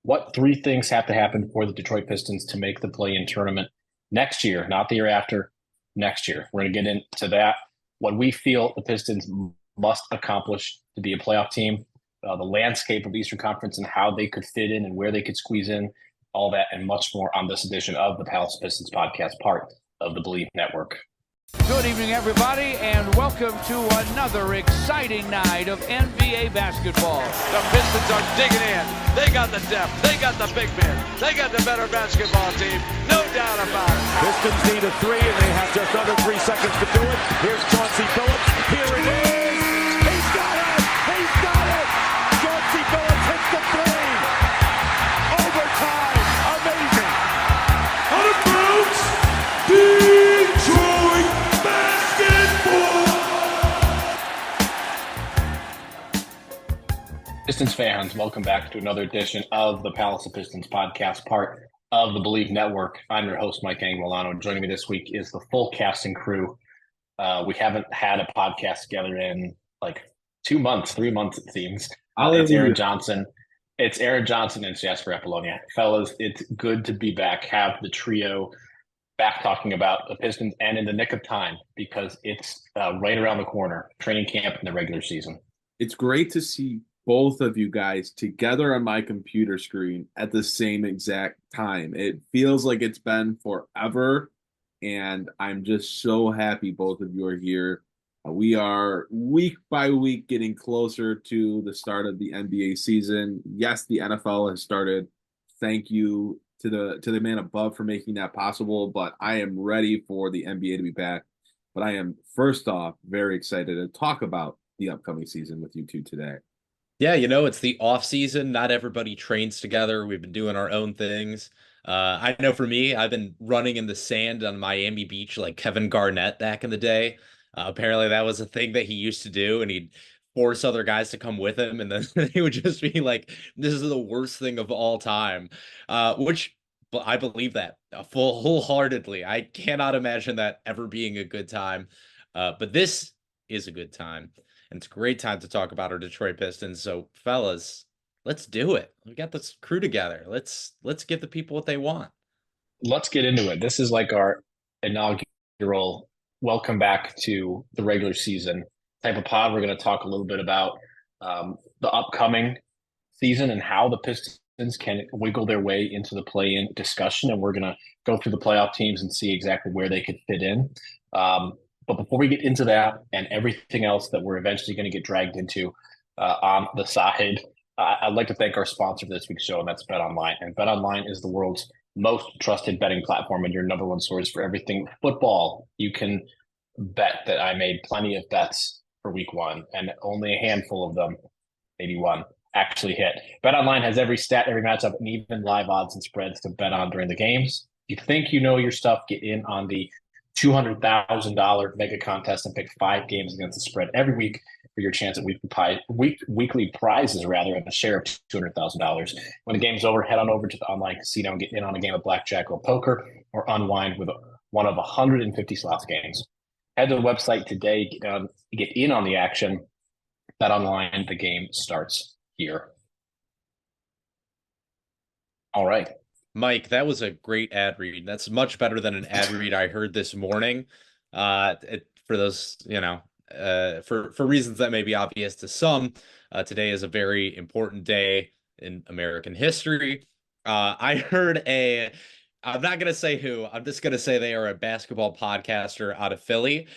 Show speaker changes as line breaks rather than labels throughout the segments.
what three things have to happen for the Detroit Pistons to make the play-in tournament next year, not the year after, next year. We're going to get into that. What we feel the Pistons must accomplish to be a playoff team, the landscape of the Eastern Conference and how they could fit in and where they could squeeze in, all that and much more on this edition of the Palace of Pistons podcast, part of the Believe Network.
Good evening, everybody, and welcome to another exciting night of NBA basketball.
The Pistons are digging in. They got the depth. They got the big men. They got the better basketball team. No doubt about it.
Pistons need a three, and they have just under 3 seconds to do it. Here's Chauncey Billups. Here it is. He's got it. He's got it. Chauncey Billups hits the three. Overtime. Amazing.
Out of bounds. Detroit basketball.
Pistons fans, welcome back to another edition of the Palace of Pistons podcast, part of the Believe Network. I'm your host, Mike Anguilano. Joining me this week is the full casting crew. We haven't had a podcast together in like 2 months, 3 months, it seems. It's Aaron Johnson. It's Aaron Johnson and Jasper Apollonia. Fellas, it's good to be back, have the trio back talking about the Pistons and in the nick of time because it's right around the corner, training camp and the regular season.
It's great to see both of you guys together on my computer screen at the same exact time. It feels like it's been forever, and I'm just so happy both of you are here. We are week by week getting closer to the start of the NBA season. Yes, the NFL has started. Thank you to the man above for making that possible, but I am ready for the NBA to be back. But I am, first off, very excited to talk about the upcoming season with you two today.
Yeah, it's the off season. Not everybody trains together. We've been doing our own things. I know for me, I've been running in the sand on Miami Beach like Kevin Garnett back in the day. Apparently that was a thing that he used to do, and he'd force other guys to come with him, and then he would just be like, this is the worst thing of all time, which I believe that wholeheartedly. I cannot imagine that ever being a good time, but this is a good time. And it's a great time to talk about our Detroit Pistons. So, fellas, let's do it. We got this crew together. Let's give the people what they want.
Let's get into it. This is like our inaugural welcome back to the regular season type of pod. We're going to talk a little bit about the upcoming season and how the Pistons can wiggle their way into the play-in discussion. And we're going to go through the playoff teams and see exactly where they could fit in. But before we get into that and everything else that we're eventually going to get dragged into on the side, I'd like to thank our sponsor for this week's show, and that's BetOnline. And BetOnline is the world's most trusted betting platform and your number one source for everything football. You can bet that I made plenty of bets for week one, and only a handful of them, maybe one, actually hit. BetOnline has every stat, every matchup, and even live odds and spreads to bet on during the games. If you think you know your stuff, get in on the $200,000 mega contest and pick 5 games against the spread every week for your chance at weekly prizes and a share of $200,000. When the game's over, head on over to the online casino and get in on a game of blackjack or poker or unwind with one of 150 slots games. Head to the website today, get in on the action. Bet online, the game starts here. All right.
Mike, that was a great ad read. That's much better than an ad read I heard this morning. For those, for reasons that may be obvious to some, today is a very important day in American history. I heard I'm not going to say who, I'm just going to say they are a basketball podcaster out of Philly.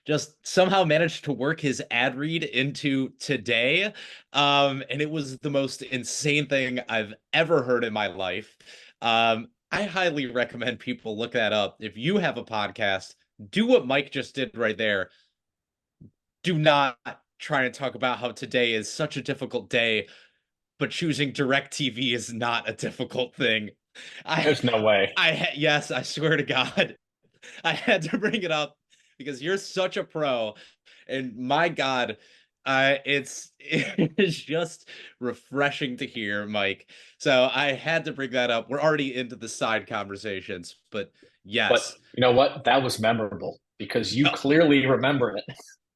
Just somehow managed to work his ad read into today. And it was the most insane thing I've ever heard in my life. I highly recommend people look that up. If you have a podcast, do what Mike just did right there. Do not try and talk about how today is such a difficult day, but choosing DirecTV is not a difficult thing.
There's no way.
Yes, I swear to God, I had to bring it up because you're such a pro, and my God, it's just refreshing to hear, Mike. So I had to bring that up. We're already into the side conversations, but yes.
But you know what? That was memorable because you clearly remember it.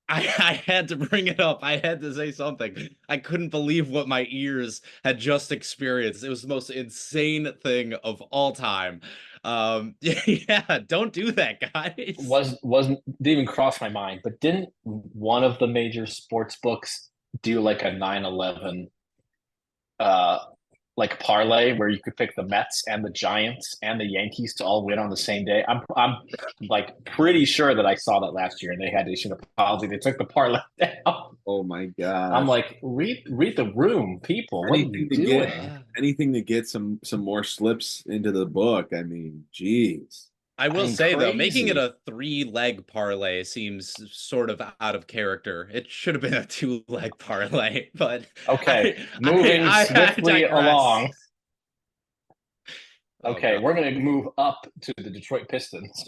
I had to bring it up. I had to say something. I couldn't believe what my ears had just experienced. It was the most insane thing of all time. Yeah, don't do that, guys.
Wasn't didn't even cross my mind. But didn't one of the major sports books do like a 9/11 uh like parlay where you could pick the Mets and the Giants and the Yankees to all win on the same day? I'm like pretty sure that I saw that last year and they had to issue an apology. They took the parlay down.
Oh my
I'm
gosh.
like, read the room, people. What are you doing?
Anything to get some more slips into the book. I mean, geez.
I will
mean,
say though, making it
crazy.
a 3-leg parlay seems sort of out of character. It should have been a 2-leg parlay, but
Okay,
I,
moving
I
swiftly
digress.
along.
Oh
Okay,
god.
we're going to move up to the Detroit Pistons,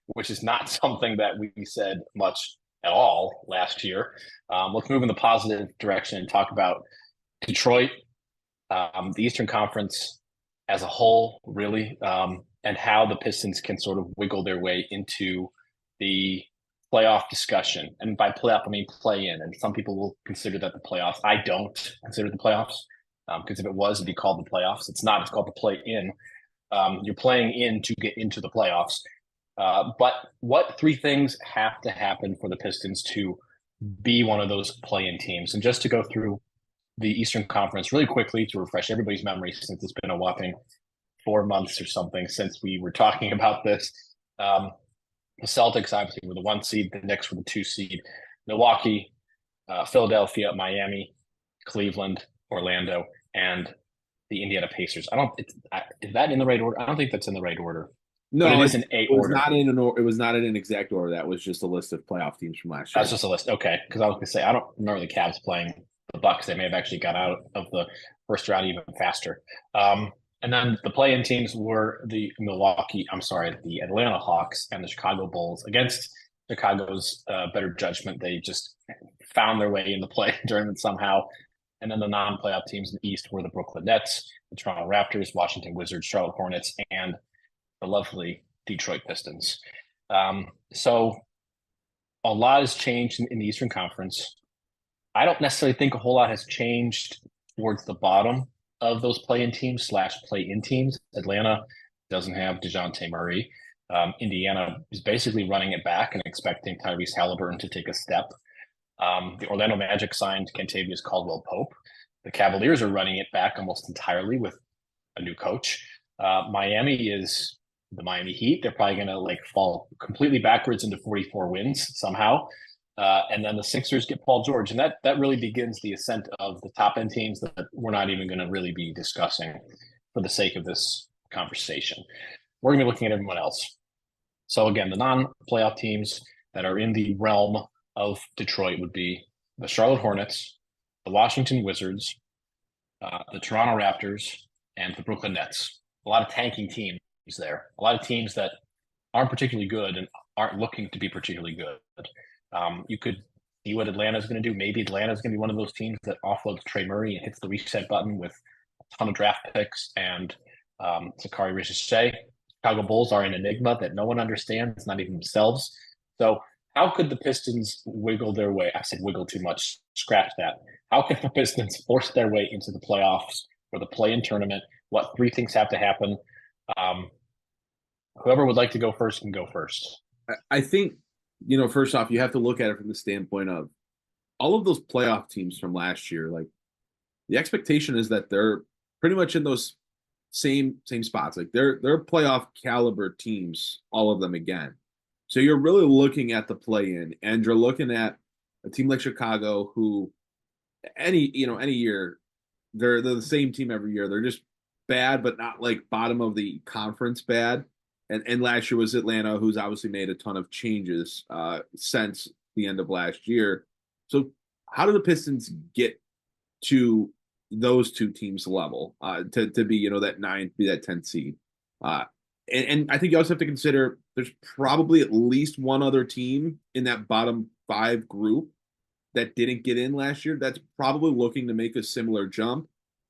which is not something that we said much at all last year. Let's move in the positive direction and talk about Detroit, the Eastern Conference as a whole, really, and how the Pistons can sort of wiggle their way into the playoff discussion. And by playoff, I mean play in. And some people will consider that the playoffs. I don't consider the playoffs because if it was, it'd be called the playoffs. It's not. It's called the play in. You're playing in to get into the playoffs. But what three things have to happen for the Pistons to be one of those play-in teams? And just to go through the Eastern Conference really quickly to refresh everybody's memory, since it's been a whopping 4 months or something since we were talking about this. The Celtics obviously were the 1 seed, the Knicks were the 2 seed, Milwaukee, Philadelphia, Miami, Cleveland, Orlando, and the Indiana Pacers. I don't. Is that in the right order? I don't think that's in the right order.
No,
but it is in
it
A
was
order.
not in it was not in an exact order. That was just a list of playoff teams from last year.
That's just a list. Okay, because I was going to say I don't remember the Cavs playing the Bucks. They may have actually got out of the first round even faster. And then the play-in teams were the the Atlanta Hawks and the Chicago Bulls. Against Chicago's better judgment, they just found their way in the play tournament somehow. And then the non-playoff teams in the East were the Brooklyn Nets, the Toronto Raptors, Washington Wizards, Charlotte Hornets, and the lovely Detroit Pistons. So a lot has changed in the Eastern Conference. I don't necessarily think a whole lot has changed towards the bottom of those play-in teams / play-in teams. Atlanta doesn't have DeJounte Murray. Indiana is basically running it back and expecting Tyrese Halliburton to take a step. The Orlando Magic signed Kentavious Caldwell-Pope. The Cavaliers are running it back almost entirely with a new coach. Miami is the Miami Heat. They're probably going to fall completely backwards into 44 wins somehow. And then the Sixers get Paul George. And that really begins the ascent of the top end teams that we're not even going to really be discussing for the sake of this conversation. We're going to be looking at everyone else. So again, the non-playoff teams that are in the realm of Detroit would be the Charlotte Hornets, the Washington Wizards, the Toronto Raptors, and the Brooklyn Nets. A lot of tanking teams there. A lot of teams that aren't particularly good and aren't looking to be particularly good. You could see what Atlanta's going to do. Maybe Atlanta's going to be one of those teams that offloads Trey Murray and hits the reset button with a ton of draft picks and Sakari Ricochet. Chicago Bulls are an enigma that no one understands, not even themselves. So how could the Pistons wiggle their way? I said wiggle too much. Scratch that. How can the Pistons force their way into the playoffs or the play-in tournament? What three things have to happen? Whoever would like to go first can go first.
I think, first off, you have to look at it from the standpoint of all of those playoff teams from last year. Like, the expectation is that they're pretty much in those same spots. Like they're playoff caliber teams, all of them again. So you're really looking at the play-in, and you're looking at a team like Chicago, who any year they're the same team every year. They're just bad, but not like bottom of the conference bad. And last year was Atlanta, who's obviously made a ton of changes since the end of last year. So how do the Pistons get to those two teams level to be that 9th, be that 10th seed? And I think you also have to consider there's probably at least one other team in that bottom 5 group that didn't get in last year that's probably looking to make a similar jump.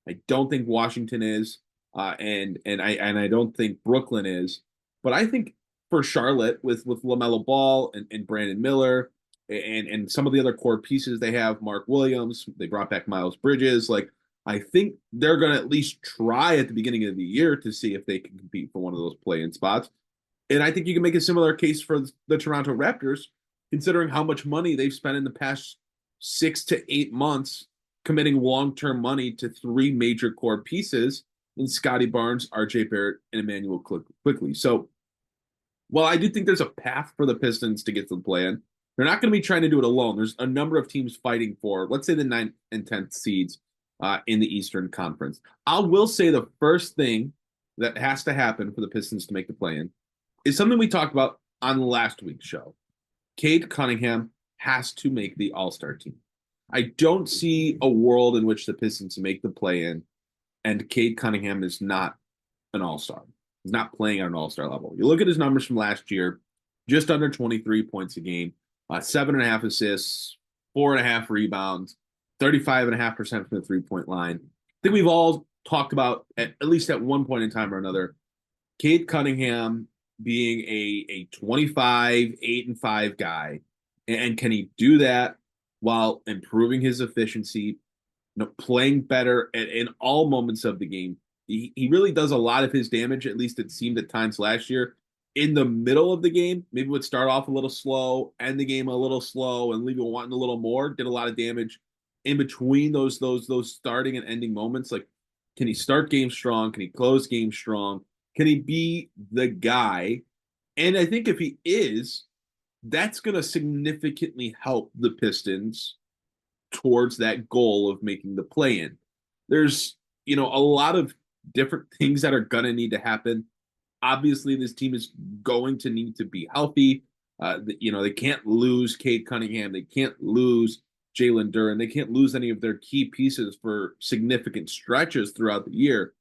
I don't think Washington is, and I don't think Brooklyn is. But I think for Charlotte with LaMelo Ball and Brandon Miller and some of the other core pieces they have, Mark Williams, they brought back Miles Bridges. Like, I think they're going to at least try at the beginning of the year to see if they can compete for one of those play-in spots. And I think you can make a similar case for the Toronto Raptors, considering how much money they've spent in the past 6 to 8 months committing long-term money to 3 major core pieces in Scotty Barnes, RJ Barrett, and Emmanuel Quickley. So while I do think there's a path for the Pistons to get to the play-in, they're not going to be trying to do it alone. There's a number of teams fighting for, let's say, the 9th and 10th seeds in the Eastern Conference. I will say the first thing that has to happen for the Pistons to make the play-in is something we talked about on last week's show. Cade Cunningham has to make the All-Star team. I don't see a world in which the Pistons make the play-in and Cade Cunningham is not an All-Star. He's not playing at an All-Star level. You look at his numbers from last year, just under 23 points a game, 7.5 assists, 4.5 rebounds, 35.5% from the three-point line. I think we've all talked about, at least at one point in time or another, Cade Cunningham being a 25, 8-5 guy. And can he do that while improving his efficiency, playing better in all moments of the game? He really does a lot of his damage, at least it seemed at times last year, in the middle of the game. Maybe would start off a little slow, end the game a little slow, and leave you wanting a little more. Did a lot of damage in between those starting and ending moments. Like, can he start games strong? Can he close games strong? Can he be the guy? And I think if he is, that's going to significantly help the Pistons towards that goal of making the play-in. There's, a lot of different things that are going to need to happen. Obviously, this team is going to need to be healthy. They can't lose Cade Cunningham. They can't lose Jaylen Duren. They can't lose any of their key pieces for significant stretches throughout the year.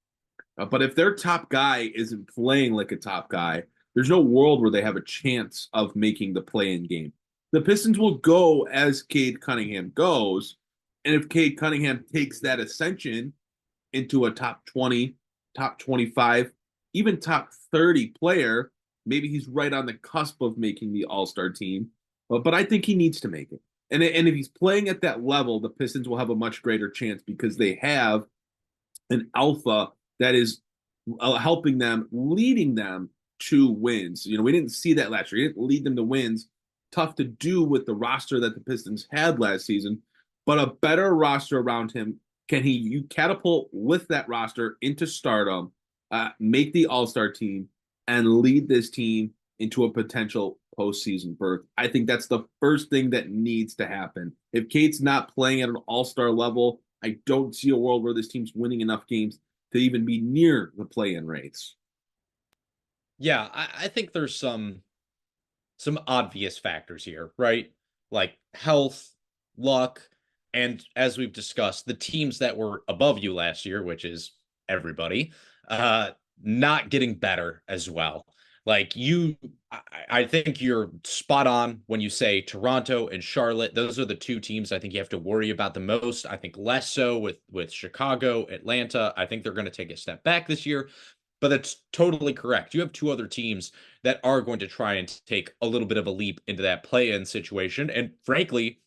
But if their top guy isn't playing like a top guy, there's no world where they have a chance of making the play-in game. The Pistons will go as Cade Cunningham goes. And if Cade Cunningham takes that ascension into a top 20, top 25, even top 30 player, maybe he's right on the cusp of making the All-Star team. But I think he needs to make it. And if he's playing at that level, the Pistons will have a much greater chance because they have an alpha that is helping them, leading them to wins. We didn't see that last year. He didn't lead them to wins. Tough to do with the roster that the Pistons had last season, but a better roster around him. Can you catapult with that roster into stardom, make the All-Star team, and lead this team into a potential postseason berth? I think that's the first thing that needs to happen. If Cade's not playing at an All-Star level, I don't see a world where this team's winning enough games to even be near the play-in race.
Yeah, I think there's some obvious factors here, right? Like health, luck, and as we've discussed, the teams that were above you last year, which is everybody, not getting better as well. Like I think you're spot on when you say Toronto and Charlotte. Those are the two teams I think you have to worry about the most. I think less so with Chicago, Atlanta. I think they're going to take a step back this year. But that's totally correct. You have two other teams that are going to try and take a little bit of a leap into that play-in situation. And frankly,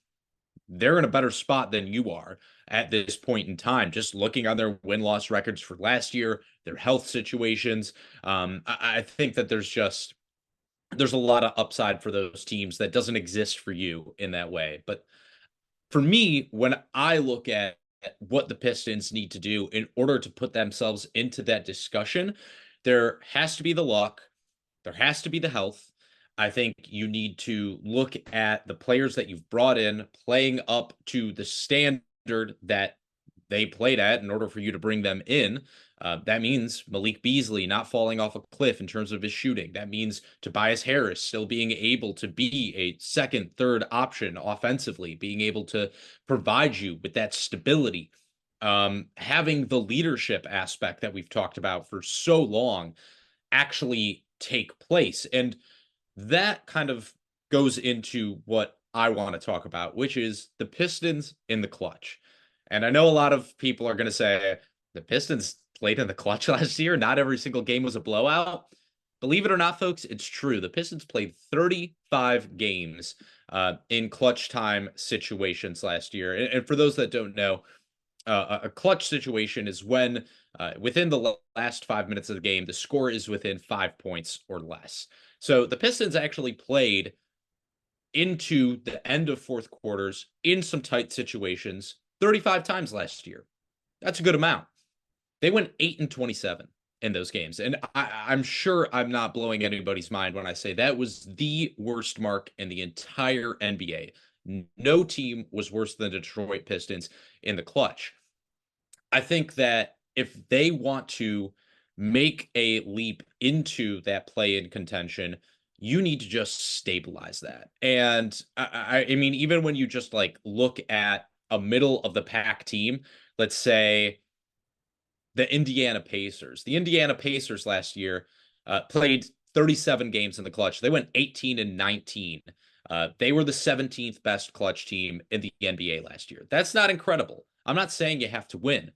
they're in a better spot than you are at this point in time. Just looking on their win-loss records for last year, their health situations, I think that there's a lot of upside for those teams that doesn't exist for you in that way. But for me, when I look at what the Pistons need to do in order to put themselves into that discussion, there has to be the luck. There has to be the health. I think you need to look at the players that you've brought in playing up to the standard that they played at in order for you to bring them in. That means Malik Beasley not falling off a cliff in terms of his shooting. That means Tobias Harris still being able to be a second, third option offensively, being able to provide you with that stability. Having the leadership aspect that we've talked about for so long actually take place. And that kind of goes into what I want to talk about, which is the Pistons in the clutch. And I know a lot of people are going to say the Pistons played in the clutch last year. Not every single game was a blowout. Believe it or not, folks, it's true. The Pistons played 35 games in clutch time situations last year. And for those that don't know, a clutch situation is when within the last 5 minutes of the game, the score is within 5 points or less. So the Pistons actually played into the end of fourth quarters in some tight situations 35 times last year. That's a good amount. They went 8-27 in those games. And I'm sure I'm not blowing anybody's mind when I say that was the worst mark in the entire NBA. No team was worse than the Detroit Pistons in the clutch. I think that if they want to make a leap into that play-in contention, you need to just stabilize that. And I mean, even when you just like look at a middle of the pack team, let's say the Indiana Pacers. The Indiana Pacers last year played 37 games in the clutch. They went 18-19. They were the 17th best clutch team in the NBA last year. That's not incredible. I'm not saying you have to win,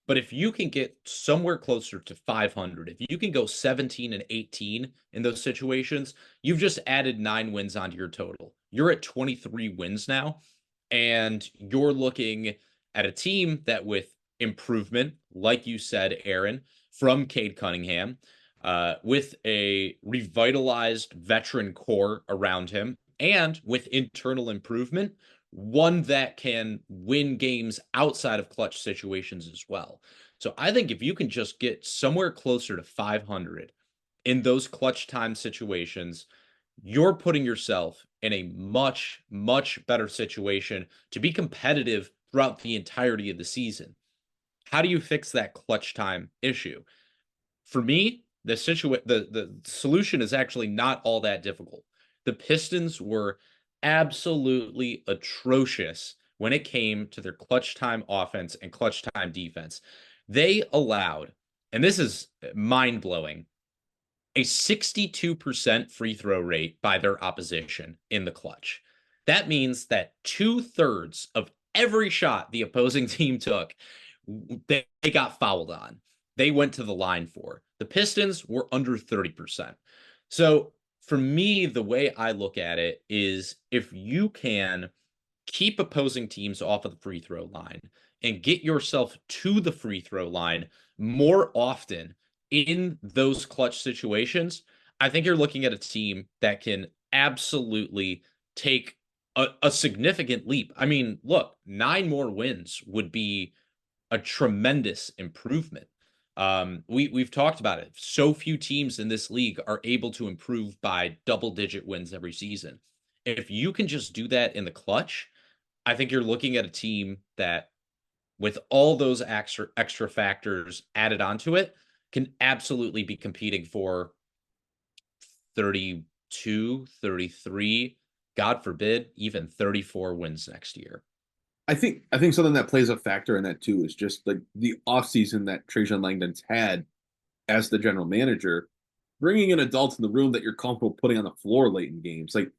but if you can get somewhere closer to 500, if you can go 17-18 in those situations, you've just added 9 wins onto your total. You're at 23 wins now, and you're looking at a team that with improvement, like you said, Aaron, from Cade Cunningham, with a revitalized veteran core around him, and with internal improvement, one that can win games outside of clutch situations as well. So I think if you can just get somewhere closer to 500 in those clutch time situations, you're putting yourself in a much, much better situation to be competitive throughout the entirety of the season. How do you fix that clutch time issue? For me, the solution is actually not all that difficult. The Pistons were absolutely atrocious when it came to their clutch time offense and clutch time defense. They allowed, and this is mind-blowing, a 62% free throw rate by their opposition in the clutch. That means that 2/3 of every shot the opposing team took, they got fouled on. They went to the line for. The Pistons were under 30%. So for me, the way I look at it is if you can keep opposing teams off of the free throw line and get yourself to the free throw line more often in those clutch situations, I think you're looking at a team that can absolutely take a significant leap. I mean, look, 9 more wins would be a tremendous improvement. We've talked about it. So few teams in this league are able to improve by double-digit wins every season. If you can just do that in the clutch, I think you're looking at a team that, with all those extra factors added onto it, can absolutely be competing for 32, 33, God forbid, even 34 wins next year.
I think something that plays a factor in that too is just like the offseason that Trajan Langdon's had as the general manager, bringing in adults in the room that you're comfortable putting on the floor late in games. Like,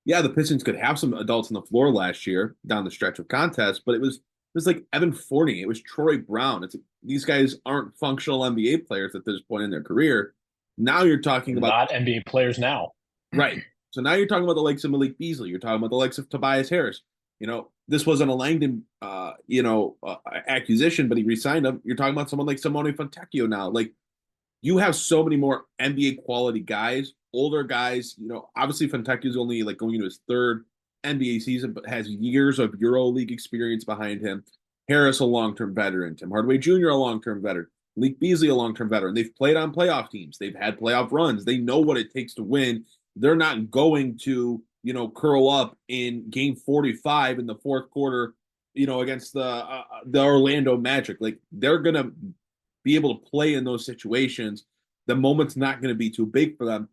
yeah, the Pistons could have some adults on the floor last year down the stretch of contests, but it was like Evan Fournier, it was Troy Brown. It's these guys aren't functional NBA players at this point in their career. Now you're talking about
not NBA players now,
right? So now you're talking about the likes of Malik Beasley. You're talking about the likes of Tobias Harris. You know, this wasn't a Langdon, acquisition, but he re-signed him. You're talking about someone like Simone Fontecchio now. Like, you have so many more NBA quality guys, older guys. You know, obviously Fontecchio's only like going into his 3rd NBA season, but has years of EuroLeague experience behind him. Harris, a long-term veteran. Tim Hardaway Jr., a long-term veteran. Malik Beasley, a long-term veteran. They've played on playoff teams. They've had playoff runs. They know what it takes to win. They're not going to, curl up in game 45 in the fourth quarter, against the Orlando Magic. Like, they're going to be able to play in those situations. The moment's not going to be too big for them.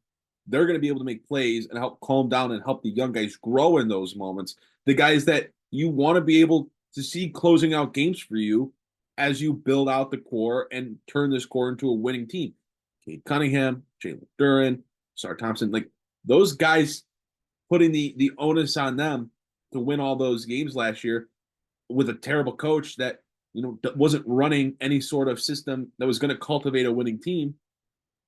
They're going to be able to make plays and help calm down and help the young guys grow in those moments. The guys that you want to be able to see closing out games for you as you build out the core and turn this core into a winning team. Cade Cunningham, Jaylen Duren, Sar Thompson, like those guys putting the onus on them to win all those games last year with a terrible coach that, wasn't running any sort of system that was going to cultivate a winning team.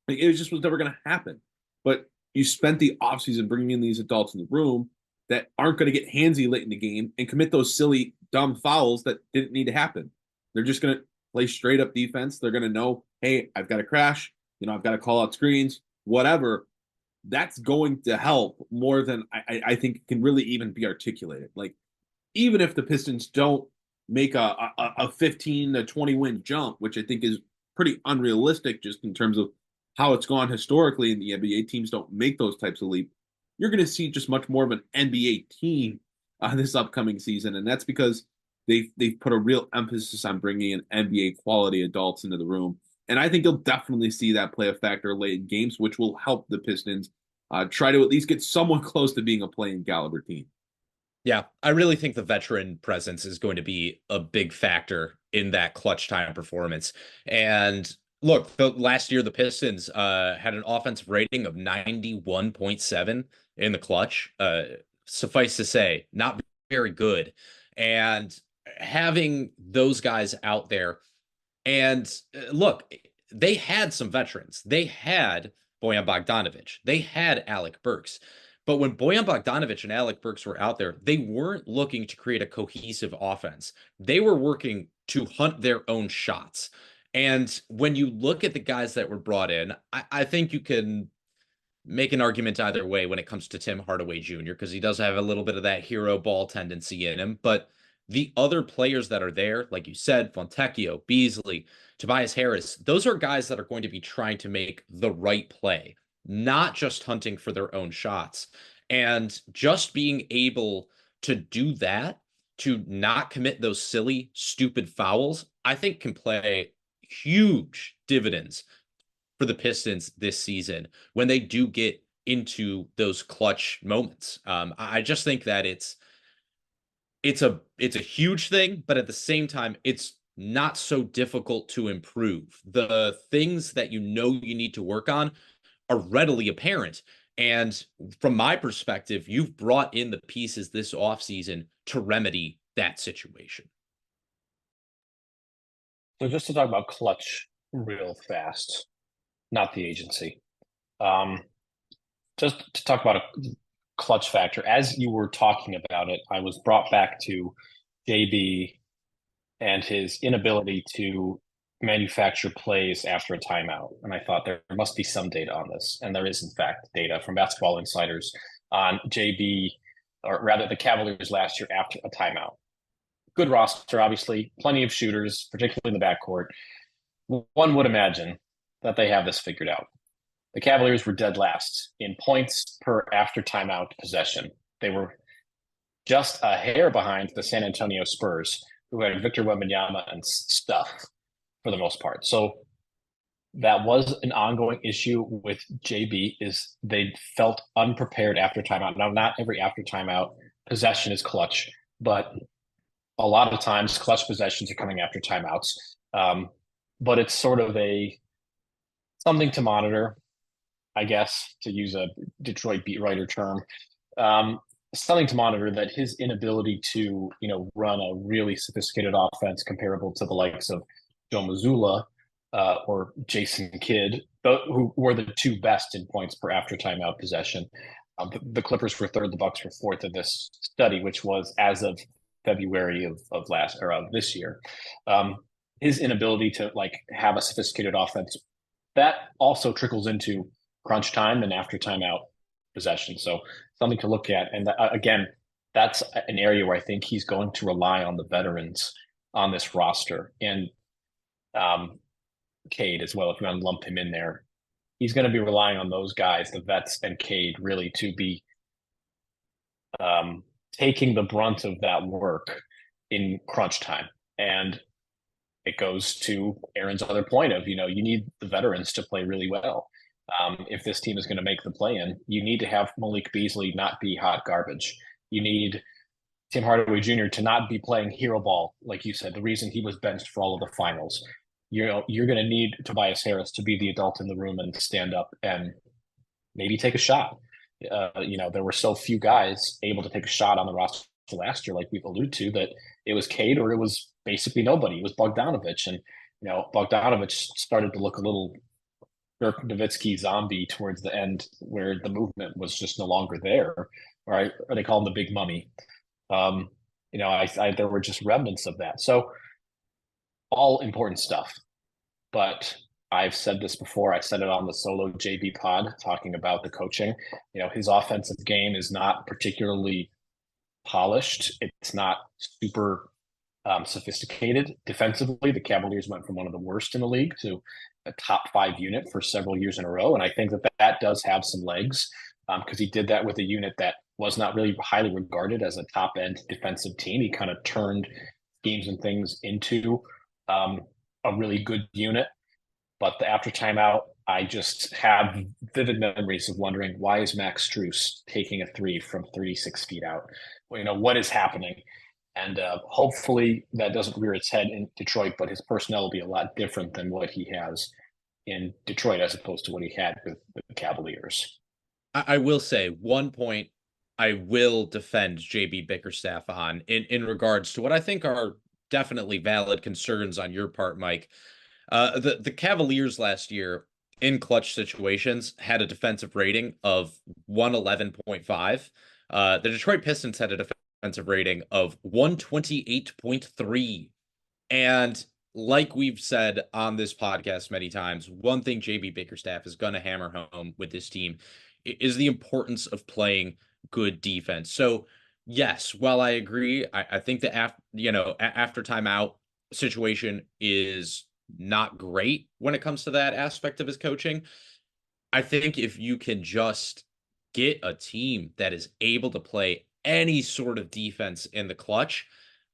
Like, it was never going to happen. But you spent the offseason bringing in these adults in the room. that aren't going to get handsy late in the game and commit those silly, dumb fouls that didn't need to happen. They're just going to play straight up defense. They're going to know, hey, I've got to crash. I've got to call out screens, whatever. That's going to help more than I think can really even be articulated. Like, even if the Pistons don't make a 15 to 20 win jump, which I think is pretty unrealistic just in terms of how it's gone historically in the NBA, teams don't make those types of leaps. You're going to see just much more of an NBA team this upcoming season, and that's because they've put a real emphasis on bringing in NBA quality adults into the room. And I think you'll definitely see that play a factor late in games, which will help the Pistons try to at least get somewhat close to being a playing caliber team.
Yeah, I really think the veteran presence is going to be a big factor in that clutch time performance. And look, last year the Pistons had an offensive rating of 91.7 in the clutch. Suffice to say, not very good. And having those guys out there, and look, they had some veterans. They had Bojan Bogdanovic. They had Alec Burks. But when Bojan Bogdanovic and Alec Burks were out there, they weren't looking to create a cohesive offense. They were working to hunt their own shots. And when you look at the guys that were brought in, I think you can make an argument either way when it comes to Tim Hardaway Jr., because he does have a little bit of that hero ball tendency in him. But the other players that are there, like you said, Fontecchio, Beasley, Tobias Harris, those are guys that are going to be trying to make the right play, not just hunting for their own shots. And just being able to do that, to not commit those silly, stupid fouls, I think can play huge dividends for the Pistons this season when they do get into those clutch moments. I just think that it's a huge thing, but at the same time, it's not so difficult to improve. The things that you need to work on are readily apparent. And from my perspective, you've brought in the pieces this offseason to remedy that situation.
So just to talk about clutch real fast, not the agency. Just to talk about a clutch factor, as you were talking about it, I was brought back to JB and his inability to manufacture plays after a timeout. And I thought there must be some data on this. And there is, in fact, data from Basketball Insiders on JB, or rather the Cavaliers last year after a timeout. Good roster, obviously, plenty of shooters, particularly in the backcourt. One would imagine that they have this figured out. The Cavaliers were dead last in points per after timeout possession. They were just a hair behind the San Antonio Spurs, who had Victor Wembanyama and stuff for the most part. So that was an ongoing issue with JB, is they felt unprepared after timeout. Now, not every after timeout possession is clutch, but a lot of times clutch possessions are coming after timeouts. But it's sort of something to monitor, I guess, to use a Detroit beat writer term. Something to monitor, that his inability to, run a really sophisticated offense comparable to the likes of Joe Mazzulla or Jason Kidd, who were the two best in points per after timeout possession. The Clippers were third, the Bucks were fourth in this study, which was as of February of this year. His inability to have a sophisticated offense, that also trickles into crunch time and after timeout possession. So something to look at. And again, that's an area where I think he's going to rely on the veterans on this roster, and Cade as well, if you want to lump him in there. He's going to be relying on those guys, the vets and Cade, really to be taking the brunt of that work in crunch time. And it goes to Aaron's other point of, you need the veterans to play really well. If this team is going to make the play-in, you need to have Malik Beasley not be hot garbage. You need Tim Hardaway Jr. to not be playing hero ball, like you said, the reason he was benched for all of the finals. You're going to need Tobias Harris to be the adult in the room and stand up and maybe take a shot. There were so few guys able to take a shot on the roster last year, like we've alluded to, that it was Cade or it was basically nobody. It was Bogdanovic. And, Bogdanovic started to look a little Dirk Nowitzki zombie towards the end, where the movement was just no longer there. or they call him the Big Mummy. There were just remnants of that. So all important stuff. But I've said this before. I said it on the solo JB pod talking about the coaching. His offensive game is not particularly polished. It's not super sophisticated defensively. The Cavaliers went from one of the worst in the league to a top 5 unit for several years in a row. And I think that does have some legs because he did that with a unit that was not really highly regarded as a top end defensive team. He kind of turned schemes and things into a really good unit. But after timeout, I just have vivid memories of wondering, why is Max Strus taking a 3 from 36 feet out? What is happening? And hopefully that doesn't rear its head in Detroit, but his personnel will be a lot different than what he has in Detroit as opposed to what he had with the Cavaliers.
I will say one point I will defend JB Bickerstaff on in regards to what I think are definitely valid concerns on your part, Mike. The Cavaliers last year in clutch situations had a defensive rating of 111.5. The Detroit Pistons had a defensive rating of 128.3. And like we've said on this podcast many times, one thing JB Bickerstaff is going to hammer home with this team is the importance of playing good defense. So yes, while I agree, I think the after timeout situation is not great when it comes to that aspect of his coaching. I think if you can just get a team that is able to play any sort of defense in the clutch,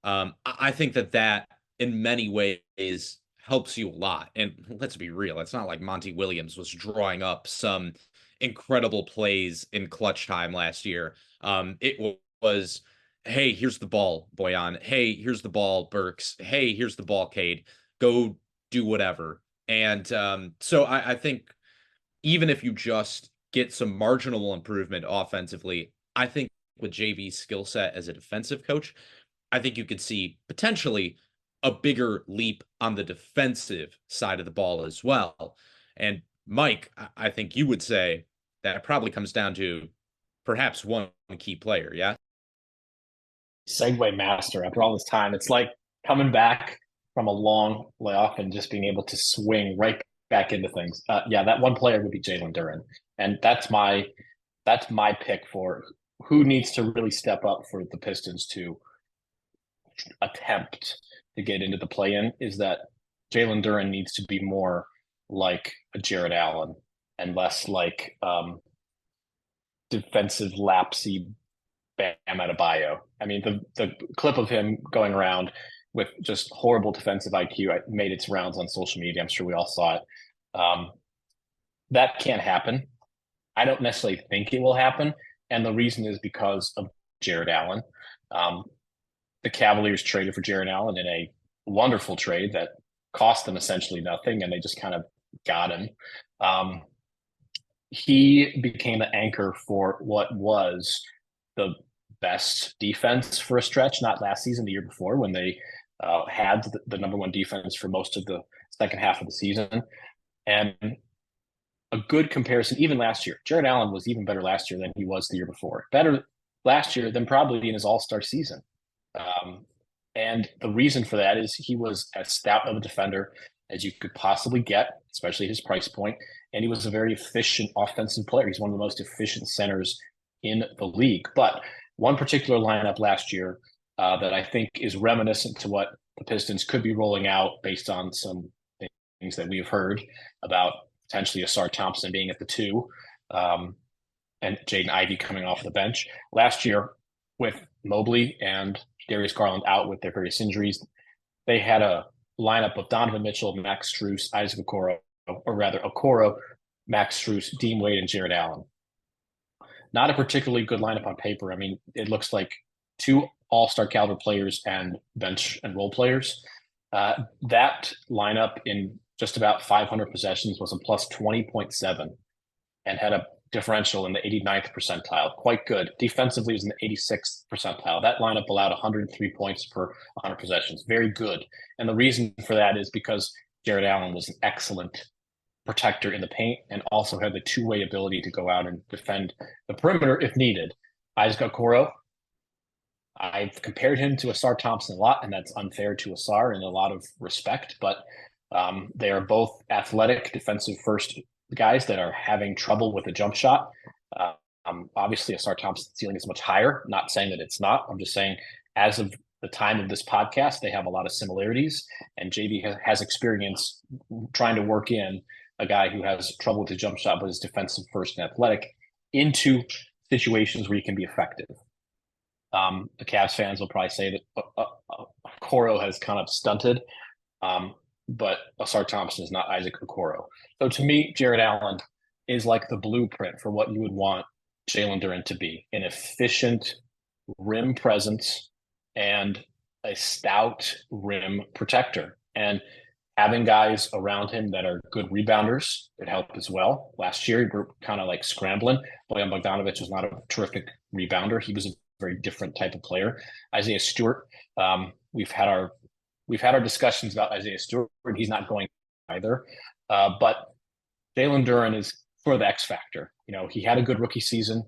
I think that in many ways helps you a lot. And let's be real, it's not like Monty Williams was drawing up some incredible plays in clutch time last year. It was, hey, here's the ball, Boyan. Hey, here's the ball, Burks. Hey, here's the ball, Cade. Go do whatever. And so I think even if you just get some marginal improvement offensively, I think with JV's skill set as a defensive coach, I think you could see potentially a bigger leap on the defensive side of the ball as well. And Mike, I think you would say that it probably comes down to perhaps one key player, yeah?
Segue master after all this time. It's like coming back from a long layoff and just being able to swing right back into things. That one player would be Jaylen Duren. And that's my pick for who needs to really step up for the Pistons to attempt to get into the play-in, is that Jaylen Duren needs to be more like a Jared Allen and less like defensive lapsy Bam Adebayo. I mean, the clip of him going around with just horrible defensive IQ made its rounds on social media. I'm sure we all saw it. That can't happen. I don't necessarily think it will happen. And the reason is because of Jared Allen. The Cavaliers traded for Jared Allen in a wonderful trade that cost them essentially nothing, and they just kind of got him. He became the anchor for what was the best defense for a stretch, not last season, the year before, when they had the number one defense for most of the second half of the season. And a good comparison, even last year, Jared Allen was even better last year than he was the year before. Better last year than probably in his all-star season. And the reason for that is he was as stout of a defender as you could possibly get, especially his price point. And he was a very efficient offensive player. He's one of the most efficient centers in the league. But one particular lineup last year that I think is reminiscent to what the Pistons could be rolling out based on some things that we've heard about potentially Asar Thompson being at the 2 and Jaden Ivey coming off the bench. Last year, with Mobley and Darius Garland out with their various injuries, they had a lineup of Donovan Mitchell, Max Strus, Isaac Okoro, or rather Okoro, Max Strus, Dean Wade, and Jared Allen. Not a particularly good lineup on paper. I mean, it looks like 2 all-star caliber players and bench and role players. That lineup in just about 500 possessions was a plus 20.7 and had a differential in the 89th percentile. Quite good. Defensively, it was in the 86th percentile. That lineup allowed 103 points per 100 possessions. Very good. And the reason for that is because Jared Allen was an excellent protector in the paint and also had the two-way ability to go out and defend the perimeter if needed. Isaac Okoro, I've compared him to Asar Thompson a lot, and that's unfair to Asar in a lot of respect, but they are both athletic, defensive first guys that are having trouble with a jump shot. Obviously, Asar Thompson's ceiling is much higher. Not saying that it's not. I'm just saying, as of the time of this podcast, they have a lot of similarities, and JB has experience trying to work in a guy who has trouble with the jump shot but is defensive first and athletic into situations where he can be effective. The Cavs fans will probably say that Okoro has kind of stunted, but Asar Thompson is not Isaac Okoro. So to me, Jared Allen is like the blueprint for what you would want Jaylen Duren to be: an efficient rim presence and a stout rim protector. And having guys around him that are good rebounders, it helped as well. Last year, we were kind of like scrambling. Bojan Bogdanovic was not a terrific rebounder. He was a very different type of player. Isaiah Stewart, we've had our discussions about Isaiah Stewart. He's not going either. But Jaylen Duren is sort of the X factor. He had a good rookie season.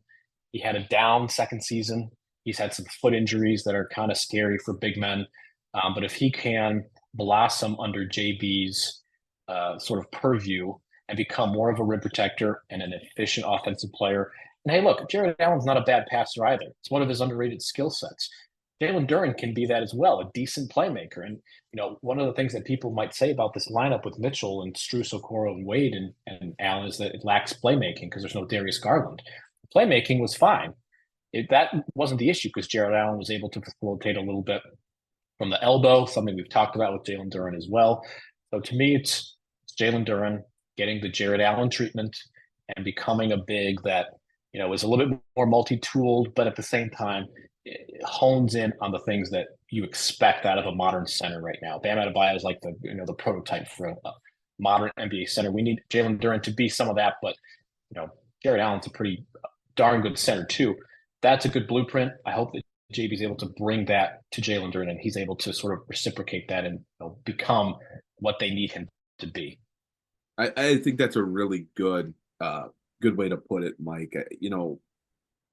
He had a down second season. He's had some foot injuries that are kind of scary for big men. But if he can blossom under JB's sort of purview and become more of a rim protector and an efficient offensive player. And hey, look, Jared Allen's not a bad passer either. It's one of his underrated skill sets. Jaylen Duren can be that as well, a decent playmaker. And, one of the things that people might say about this lineup with Mitchell and Strus, Okoro, and Wade and Allen is that it lacks playmaking because there's no Darius Garland. Playmaking was fine. That wasn't the issue because Jared Allen was able to facilitate a little bit from the elbow, something we've talked about with Jaylen Duren as well. So to me, it's Jaylen Duren getting the Jared Allen treatment and becoming a big that, is a little bit more multi-tooled, but at the same time, it hones in on the things that you expect out of a modern center right now. Bam Adebayo is like the prototype for a modern NBA center. We need Jaylen Duren to be some of that, but Jared Allen's a pretty darn good center too. That's a good blueprint. I hope that JB's able to bring that to Jaylen Duren and he's able to sort of reciprocate that and become what they need him to be.
I think that's a really good way to put it, Mike.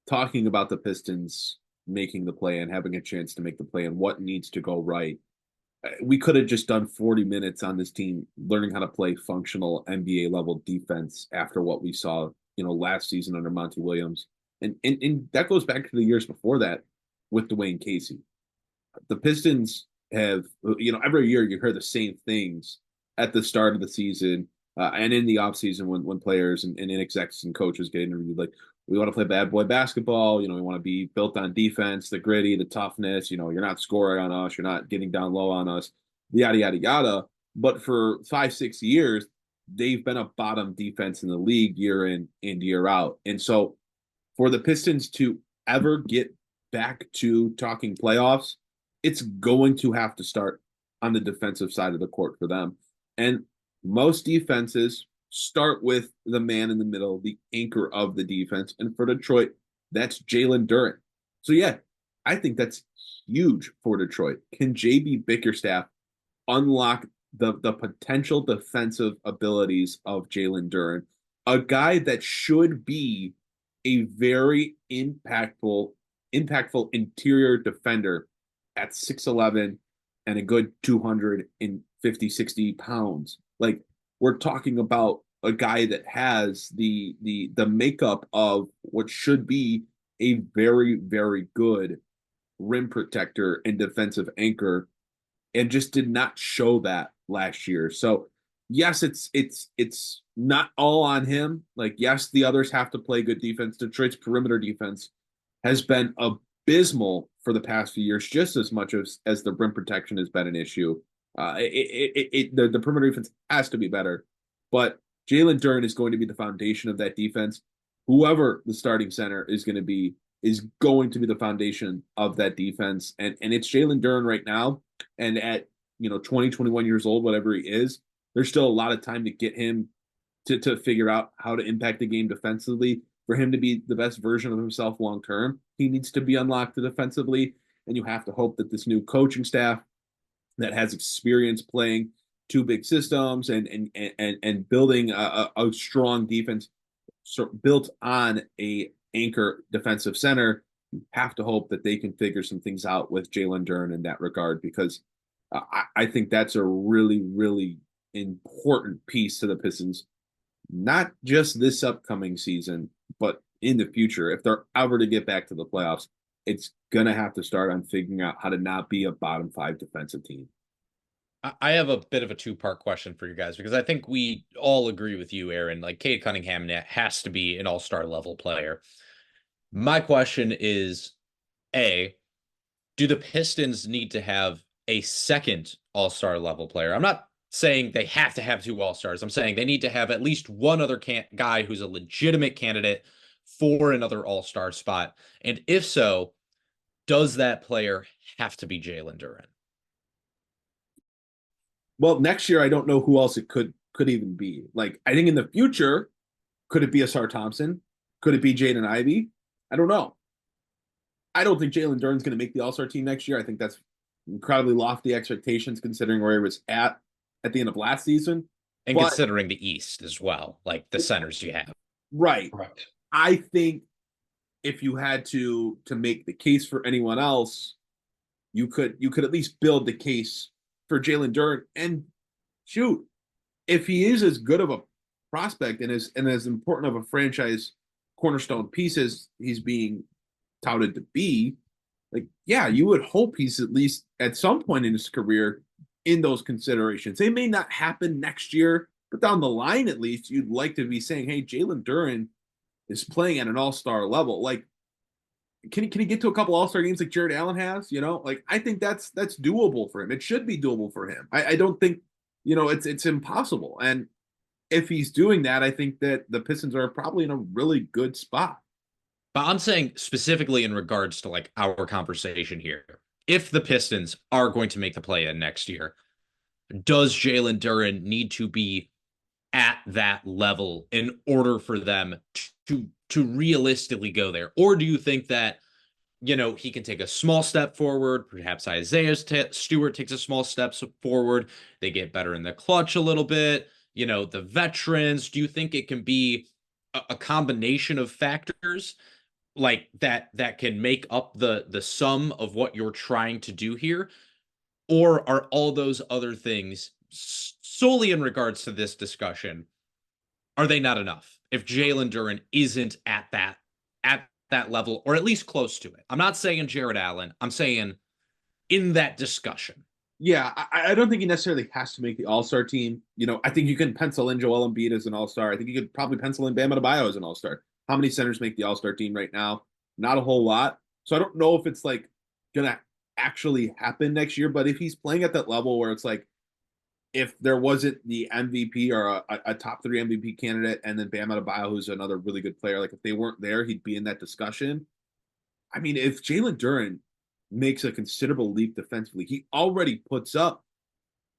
Talking about the Pistons making the play and having a chance to make the play and what needs to go right. We could have just done 40 minutes on this team learning how to play functional NBA level defense after what we saw, last season under Monty Williams. And that goes back to the years before that with Dwayne Casey. The Pistons have, every year you hear the same things at the start of the season and in the offseason when players and execs and coaches get interviewed, like, we want to play bad boy basketball. We want to be built on defense, the gritty, the toughness. You're not scoring on us. You're not getting down low on us, yada, yada, yada. But for 5-6 years, they've been a bottom defense in the league year in and year out. And so for the Pistons to ever get back to talking playoffs, it's going to have to start on the defensive side of the court for them. And most defenses start with the man in the middle, the anchor of the defense. And for Detroit, that's Jaylen Duren. So, yeah, I think that's huge for Detroit. Can JB Bickerstaff unlock the potential defensive abilities of Jaylen Duren, a guy that should be a very impactful interior defender at 6'11" and a good 250, 60 pounds. Like, we're talking about a guy that has the makeup of what should be a very, very good rim protector and defensive anchor, and just did not show that last year. So yes, it's not all on him. Like, yes, the others have to play good defense. Detroit's perimeter defense has been abysmal for the past few years, just as much as the rim protection has been an issue. The perimeter defense has to be better, but Jaylen Duren is going to be the foundation of that defense. Whoever the starting center is going to be the foundation of that defense. And it's Jaylen Duren right now. And at 20, 21 years old, whatever he is, there's still a lot of time to get him to figure out how to impact the game defensively. For him to be the best version of himself long term, he needs to be unlocked defensively. And you have to hope that this new coaching staff that has experience playing two big systems and building a strong defense built on a anchor defensive center you have to hope that they can figure some things out with Jaylen Duren in that regard, because I think that's a really, really important piece to the Pistons, not just this upcoming season, but in the future. If they're ever to get back to the playoffs, it's going to have to start on figuring out how to not be a bottom 5 defensive team.
I have a bit of a two-part question for you guys, because I think we all agree with you, Aaron. Like, Cade Cunningham has to be an all-star level player. My question is, A, do the Pistons need to have a second all-star level player? I'm not saying they have to have 2 all-stars. I'm saying they need to have at least one other guy who's a legitimate candidate for another all-star spot. And if so, does that player have to be Jaylen Duren?
Well, next year, I don't know who else it could even be. Like, I think in the future, could it be Asar Thompson? Could it be Jaden Ivey? I don't know. I don't think Jaylen Duren's going to make the All-Star team next year. I think that's incredibly lofty expectations considering where he was at the end of last season.
And considering the East as well, like the centers you have.
Right.
Correct.
I think if you had to make the case for anyone else, you could at least build the case for Jaylen Duren. And shoot, if he is as good of a prospect and as important of a franchise cornerstone piece as he's being touted to be, like, yeah, you would hope he's at least at some point in his career in those considerations. They may not happen next year, but down the line, at least, you'd like to be saying, hey, Jaylen Duren is playing at an all-star level. Like, can he get to a couple all-star games like Jared Allen has? You know, like, I think that's doable for him. It should be doable for him. I don't think, it's impossible. And if he's doing that, I think that the Pistons are probably in a really good spot.
But I'm saying specifically in regards to like our conversation here, if the Pistons are going to make the play-in next year, does Jaylen Duren need to be at that level in order for them to realistically go there? Or do you think that, he can take a small step forward, perhaps Isaiah Stewart takes a small step forward, they get better in the clutch a little bit, the veterans? Do you think it can be a combination of factors like that can make up the sum of what you're trying to do here? Or are all those other things, solely in regards to this discussion, are they not enough if Jaylen Duren isn't at that level, or at least close to it? I'm not saying Jared Allen. I'm saying in that discussion.
Yeah, I don't think he necessarily has to make the All-Star team. I think you can pencil in Joel Embiid as an All-Star. I think you could probably pencil in Bam Adebayo as an All-Star. How many centers make the All-Star team right now? Not a whole lot. So I don't know if it's like gonna actually happen next year, but if he's playing at that level where it's like, if there wasn't the MVP or a top 3 MVP candidate, and then Bam Adebayo, who's another really good player, like if they weren't there, he'd be in that discussion. I mean, if Jaylen Duren makes a considerable leap defensively, he already puts up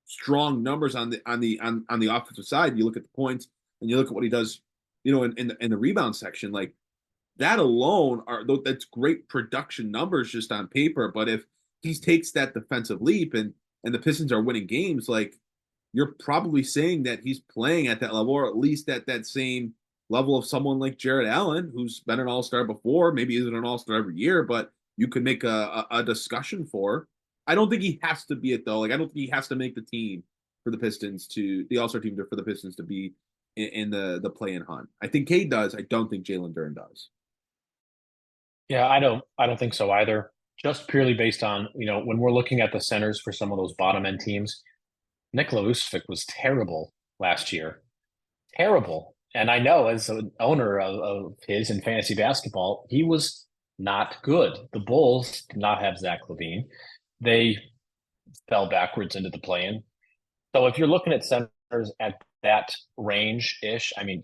strong numbers on the offensive side. You look at the points and you look at what he does, in the rebound section, like that alone that's great production numbers just on paper. But if he takes that defensive leap and the Pistons are winning games, like, you're probably saying that he's playing at that level, or at least at that same level of someone like Jared Allen, who's been an all-star before. Maybe isn't an all-star every year, but you could make a discussion for. I don't think he has to be it, though. Like, I don't think he has to make the team for the Pistons the all-star team for the Pistons to be in the play-in hunt. I think Cade does. I don't think Jaylen Duren does.
Yeah, I don't think so either. Just purely based on, when we're looking at the centers for some of those bottom end teams, Nikola Vucevic was terrible last year. Terrible. And I know, as an owner of his in fantasy basketball, he was not good. The Bulls did not have Zach LaVine. They fell backwards into the play-in. So if you're looking at centers at that range-ish, I mean,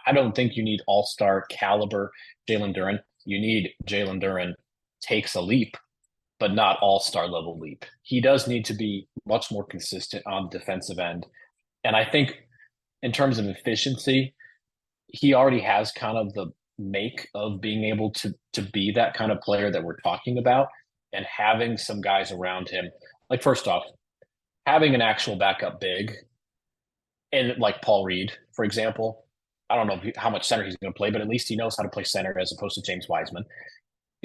I don't think you need all-star caliber Jaylen Duren. You need Jaylen Duren takes a leap, but not all-star level leap. He does need to be much more consistent on the defensive end. And I think in terms of efficiency, he already has kind of the make of being able to be that kind of player that we're talking about, and having some guys around him. Like, first off, having an actual backup big, and like Paul Reed, for example, I don't know how much center he's going to play, but at least he knows how to play center as opposed to James Wiseman.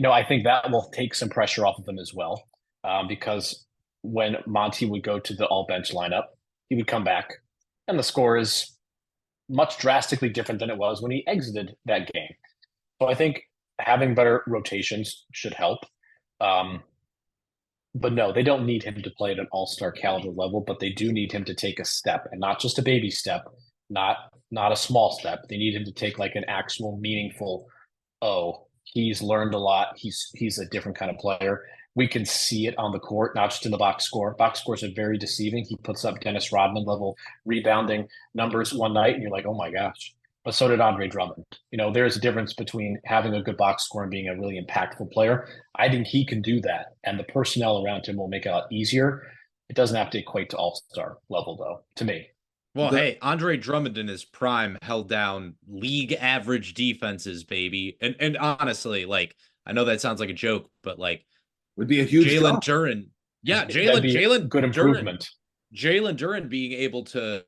I think that will take some pressure off of him as well, because when Monty would go to the all bench lineup, he would come back, and the score is much drastically different than it was when he exited that game. So I think having better rotations should help. But no, they don't need him to play at an all-star caliber level, but they do need him to take a step, and not just a baby step, not a small step. They need him to take like an actual meaningful, oh, he's learned a lot. He's a different kind of player. We can see it on the court, not just in the box score. Box scores are very deceiving. He puts up Dennis Rodman level rebounding numbers one night, and you're like, oh my gosh. But so did Andre Drummond. There's a difference between having a good box score and being a really impactful player. I think he can do that, and the personnel around him will make it a lot easier. It doesn't have to equate to all-star level, though, to me.
Well, hey, Andre Drummond in his prime held down league average defenses, baby. And honestly, like, I know that sounds like a joke, but like,
would be a huge
Jaylen Duren. Yeah, Jaylen
good improvement.
Jaylen Duren being able to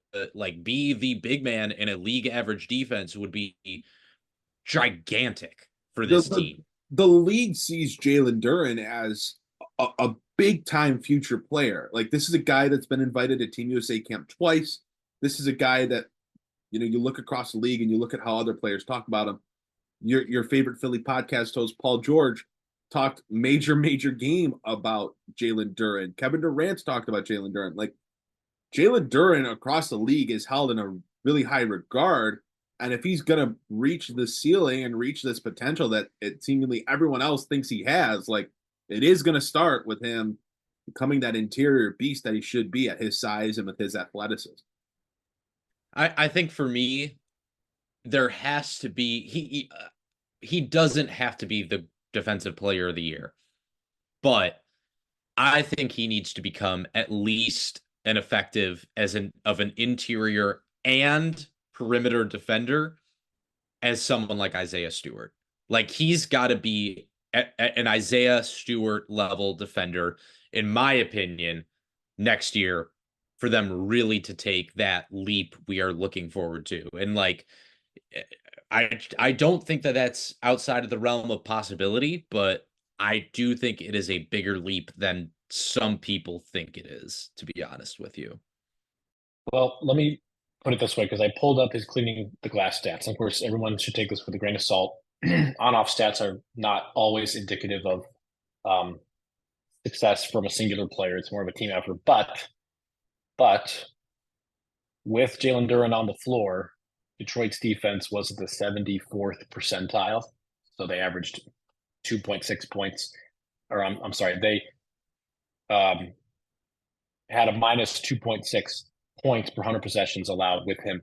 be the big man in a league average defense would be gigantic for this team.
The league sees Jaylen Duren as a big time future player. Like, this is a guy that's been invited to Team USA camp twice. This is a guy that, you look across the league and you look at how other players talk about him. Your favorite Philly podcast host, Paul George, talked major game about Jaylen Duren. Kevin Durant's talked about Jaylen Duren. Like, Jaylen Duren across the league is held in a really high regard. And if he's going to reach the ceiling and reach this potential that it seemingly everyone else thinks he has, like, it is going to start with him becoming that interior beast that he should be at his size and with his athleticism.
I think for me, there has to be, he doesn't have to be the defensive player of the year, but I think he needs to become at least an effective an interior and perimeter defender as someone like Isaiah Stewart. Like, he's got to be an Isaiah Stewart level defender, in my opinion, next year, for them really to take that leap we are looking forward to. And like, I don't think that that's outside of the realm of possibility, but I do think it is a bigger leap than some people think it is, to be honest with you.
Well, let me put it this way, because I pulled up his cleaning the glass stats. Of course, everyone should take this with a grain of salt. On-off stats are not always indicative of success from a singular player. It's more of a team effort. But with Jaylen Duren on the floor, Detroit's defense was the 74th percentile. So they averaged 2.6 points. Or I'm sorry, they had a minus 2.6 points per 100 possessions allowed with him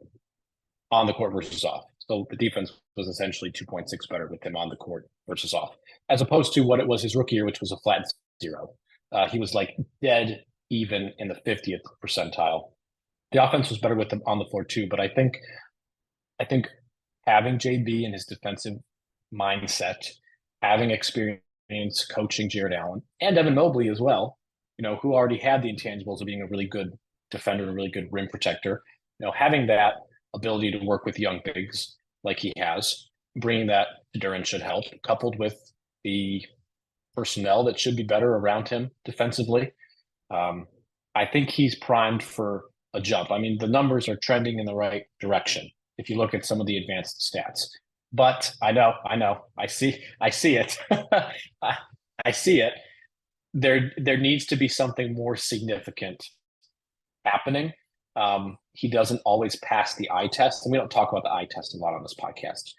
on the court versus off. So the defense was essentially 2.6 better with him on the court versus off, as opposed to what it was his rookie year, which was a flat 0. He was like dead even in the 50th percentile. The offense was better with him on the floor too, but I think having JB and his defensive mindset, having experience coaching Jared Allen and Evan Mobley as well, who already had the intangibles of being a really good defender, a really good rim protector, having that ability to work with young bigs like he has, bringing that to Duren should help, coupled with the personnel that should be better around him defensively. I think he's primed for a jump. I mean, the numbers are trending in the right direction if you look at some of the advanced stats. But I know, I see it. I see it. There needs to be something more significant happening. He doesn't always pass the eye test, and we don't talk about the eye test a lot on this podcast.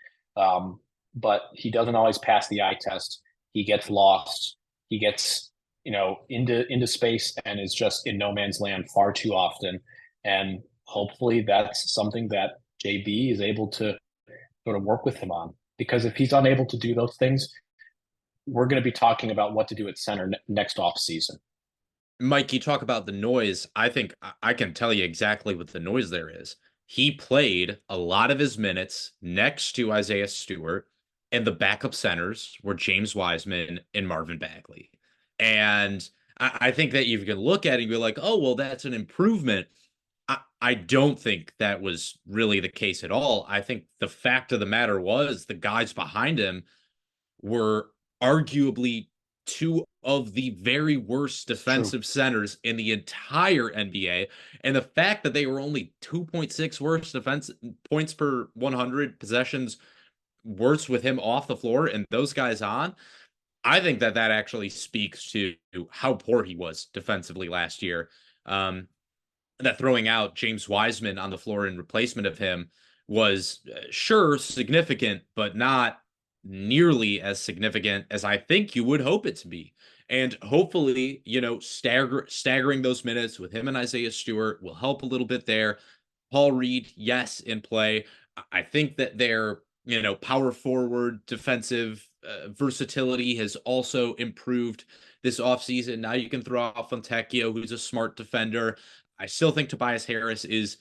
But he doesn't always pass the eye test. He gets lost. He gets into space and is just in no man's land far too often. And hopefully that's something that JB is able to sort of work with him on, because if he's unable to do those things, we're going to be talking about what to do at center next off season.
Mike, you talk about the noise. I think I can tell you exactly what the noise there is. He played a lot of his minutes next to Isaiah Stewart, and the backup centers were James Wiseman and Marvin Bagley. And I think that you can look at it and be like, oh, well, that's an improvement. I don't think that was really the case at all. I think the fact of the matter was the guys behind him were arguably two of the very worst defensive centers in the entire NBA. And the fact that they were only 2.6 worst defense points per 100 possessions worse with him off the floor and those guys on, I think that actually speaks to how poor he was defensively last year. That throwing out James Wiseman on the floor in replacement of him was sure significant, but not nearly as significant as I think you would hope it to be. And hopefully, staggering those minutes with him and Isaiah Stewart will help a little bit there. Paul Reed, yes, in play. I think that their, power forward defensive versatility has also improved this offseason. Now you can throw out Fontecchio, who's a smart defender. I still think Tobias Harris is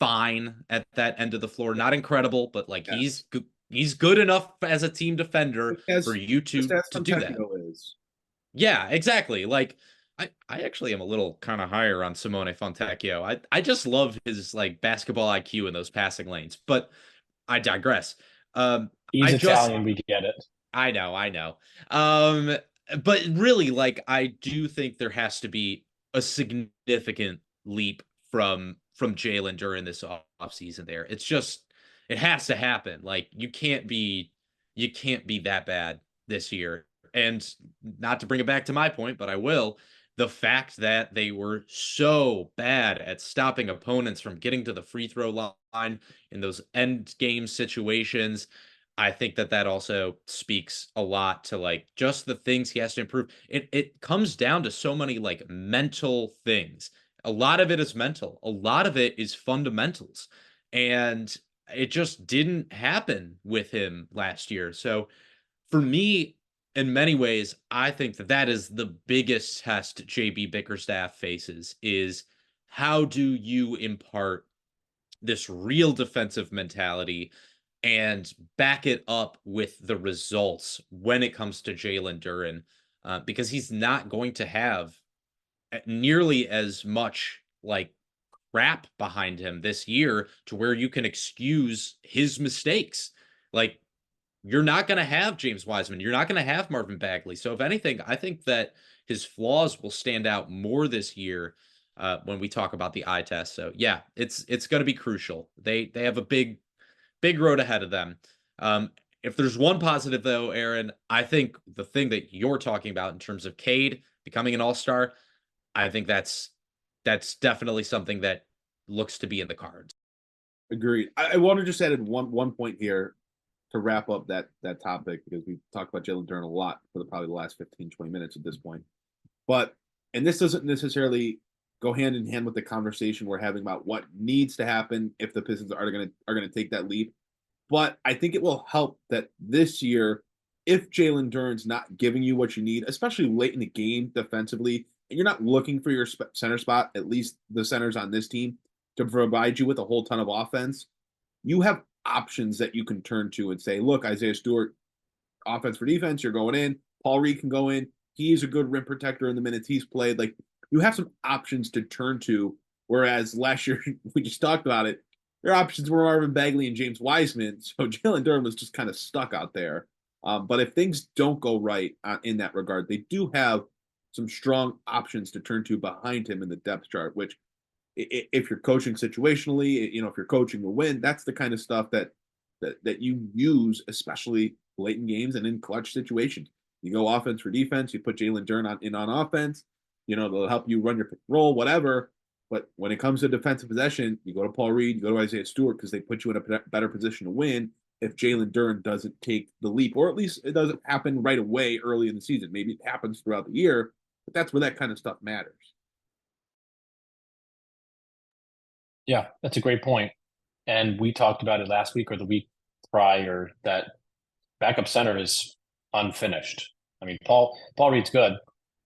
fine at that end of the floor. Not incredible, but he's good enough as a team defender for you to do that. Yeah, exactly. Like I actually am a little kind of higher on Simone Fontecchio. I just love his basketball IQ in those passing lanes, but I digress.
He's Italian, we get it.
I know. But really, I do think there has to be a significant leap from Jaylen Duren this offseason there. It has to happen. You can't be that bad this year. And not to bring it back to my point, but I will, the fact that they were so bad at stopping opponents from getting to the free throw line in those end game situations, I think that also speaks a lot to just the things he has to improve. It comes down to so many mental things. A lot of it is mental. A lot of it is fundamentals. And it just didn't happen with him last year. So for me, in many ways, I think that is the biggest test JB Bickerstaff faces, is how do you impart this real defensive mentality and back it up with the results when it comes to Jaylen Duren, because he's not going to have nearly as much crap behind him this year to where you can excuse his mistakes. You're not going to have James Wiseman. You're not going to have Marvin Bagley. So if anything, I think that his flaws will stand out more this year when we talk about the eye test. So yeah, it's going to be crucial. They have a big road ahead of them. If there's one positive though, Aaron, I think the thing that you're talking about in terms of Cade becoming an all-star, I think that's definitely something that looks to be in the cards.
Agreed. I want to just add one point here to wrap up that topic, because we've talked about Jaylen Duren a lot for probably the last 15-20 minutes at this point. And this doesn't necessarily go hand in hand with the conversation we're having about what needs to happen if the Pistons are gonna take that leap. But I think it will help that this year, if Jaylen Duren's not giving you what you need, especially late in the game defensively, and you're not looking for your center spot, at least the centers on this team, to provide you with a whole ton of offense, you have options that you can turn to and say, look, Isaiah Stewart, offense for defense, you're going in. Paul Reed can go in. He's a good rim protector in the minutes he's played. You have some options to turn to, whereas last year, we just talked about it, their options were Marvin Bagley and James Wiseman, so Jaylen Duren was just kind of stuck out there. But if things don't go right in that regard, they do have some strong options to turn to behind him in the depth chart, which if you're coaching situationally, if you're coaching to win, that's the kind of stuff that you use, especially late in games and in clutch situations. You go offense for defense, you put Jaylen Duren on offense, they'll help you run your pick and roll, whatever. But when it comes to defensive possession, you go to Paul Reed, you go to Isaiah Stewart, because they put you in a better position to win if Jaylen Duren doesn't take the leap, or at least it doesn't happen right away early in the season. Maybe it happens throughout the year, but that's where that kind of stuff matters.
Yeah, that's a great point. And we talked about it last week or the week prior that backup center is unfinished. I mean, Paul Reed's good.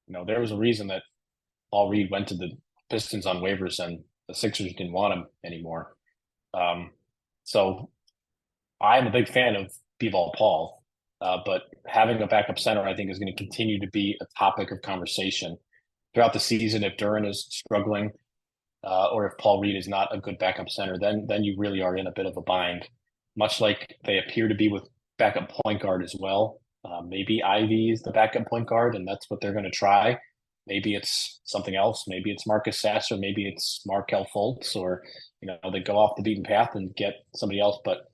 There was a reason that Paul Reed went to the Pistons on waivers and the Sixers didn't want him anymore. So I'm a big fan of B-Ball Paul, but having a backup center, I think, is going to continue to be a topic of conversation throughout the season. If Duren is struggling, or if Paul Reed is not a good backup center, then you really are in a bit of a bind, much like they appear to be with backup point guard as well. Maybe Ivy is the backup point guard, and that's what they're going to try. Maybe it's something else. Maybe it's Marcus Sasser. Maybe it's Markel Fultz, or they go off the beaten path and get somebody else. But